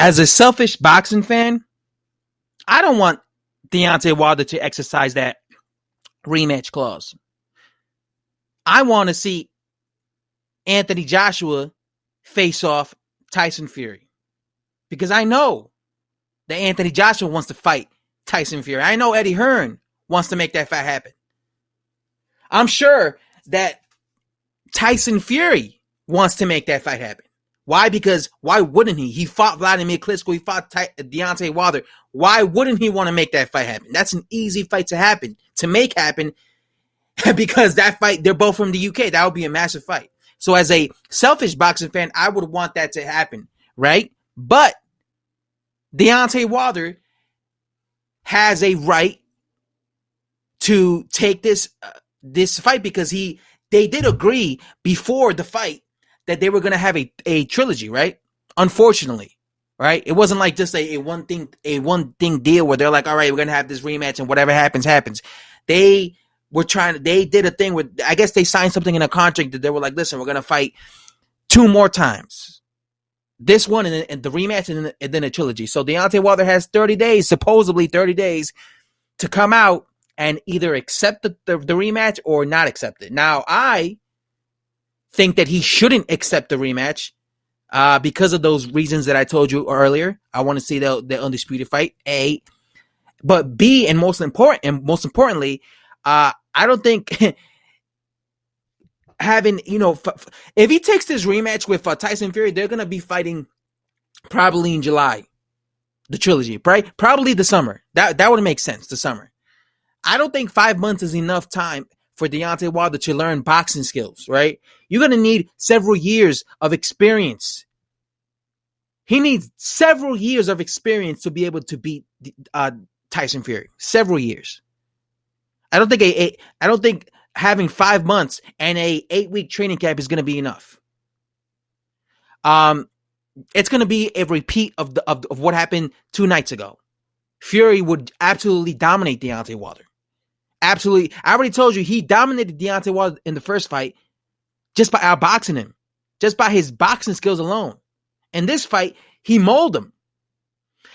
As a selfish boxing fan, I don't want Deontay Wilder to exercise that rematch clause. I want to see Anthony Joshua face off Tyson Fury. Because I know that Anthony Joshua wants to fight Tyson Fury. I know Eddie Hearn wants to make that fight happen. I'm sure that Tyson Fury wants to make that fight happen. Why? Because why wouldn't he? He fought Vladimir Klitschko. He fought Deontay Wilder. Why wouldn't he want to make that fight happen? That's an easy fight to make happen because that fight, they're both from the UK. That would be a massive fight. So as a selfish boxing fan, I would want that to happen, right? But Deontay Wilder has a right to take this fight because they did agree before the fight that they were going to have a trilogy, right? Unfortunately, right? It wasn't like just a one thing deal where they're like, all right, we're going to have this rematch and whatever happens, happens. They did a thing where I guess they signed something in a contract that they were like, listen, we're going to fight 2 more times. This one and the rematch and then a trilogy. So Deontay Wilder has 30 days, supposedly 30 days, to come out and either accept the rematch or not accept it. Now, I think that he shouldn't accept the rematch because of those reasons that I told you earlier. I want to see the undisputed fight, A. But B, and most importantly, I don't think having, if he takes this rematch with Tyson Fury, they're going to be fighting probably in July, the trilogy, right? Probably the summer. That would make sense, the summer. I don't think 5 months is enough time for Deontay Wilder to learn boxing skills, right? You're going to need several years of experience. He needs several years of experience to be able to beat Tyson Fury. Several years. I don't think having 5 months and a 8-week training camp is going to be enough. It's going to be a repeat of what happened 2 nights ago. Fury would absolutely dominate Deontay Wilder. Absolutely. I already told you he dominated Deontay Wilder in the first fight just by outboxing him, just by his boxing skills alone. In this fight, he mauled him.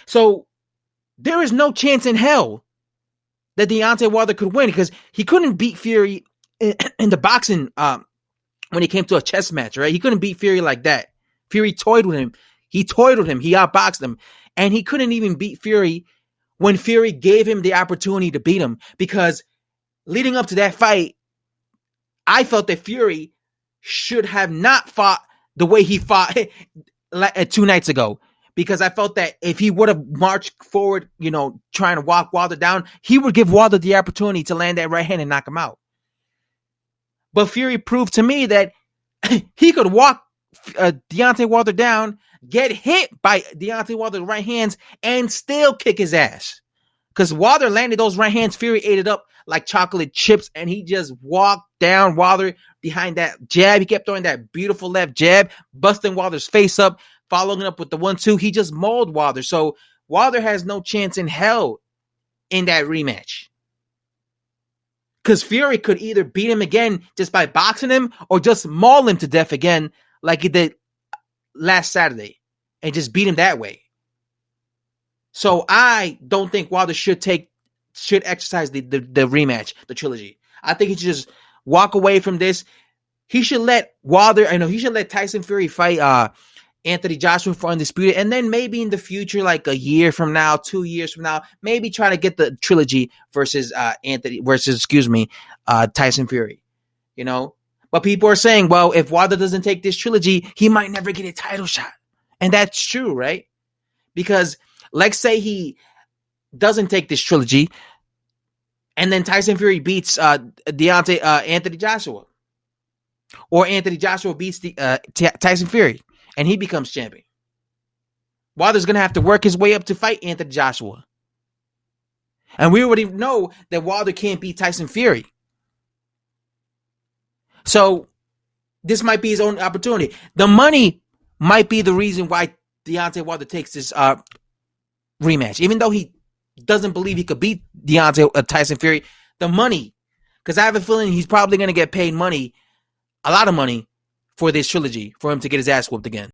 So there is no chance in hell that Deontay Wilder could win because he couldn't beat Fury in the boxing when it came to a chess match, right? He couldn't beat Fury like that. Fury toyed with him. He outboxed him. And he couldn't even beat Fury when Fury gave him the opportunity to beat him because leading up to that fight, I felt that Fury should have not fought the way he fought 2 nights ago. Because I felt that if he would have marched forward, trying to walk Wilder down, he would give Wilder the opportunity to land that right hand and knock him out. But Fury proved to me that he could walk Deontay Wilder down, get hit by Deontay Wilder's right hands, and still kick his ass. Because Wilder landed those right hands, Fury ate it up like chocolate chips, and he just walked down Wilder behind that jab. He kept throwing that beautiful left jab, busting Wilder's face up, following up with the 1-2. He just mauled Wilder. So Wilder has no chance in hell in that rematch. Because Fury could either beat him again just by boxing him or just maul him to death again like he did last Saturday and just beat him that way. So I don't think Wilder should exercise the rematch, the trilogy. I think he should just walk away from this. He should let Tyson Fury fight Anthony Joshua for undisputed, and then maybe in the future, like a year from now, 2 years from now, maybe try to get the trilogy versus Tyson Fury. But people are saying, well, if Wilder doesn't take this trilogy, he might never get a title shot, and that's true, right? Because let's say he doesn't take this trilogy, and then Tyson Fury beats Anthony Joshua, or Anthony Joshua beats Tyson Fury, and he becomes champion. Wilder's going to have to work his way up to fight Anthony Joshua. And we already know that Wilder can't beat Tyson Fury. So this might be his own opportunity. The money might be the reason why Deontay Wilder takes this rematch. Even though he doesn't believe he could beat Tyson Fury, the money, because I have a feeling he's probably going to get paid money, a lot of money, for this trilogy, for him to get his ass whooped again.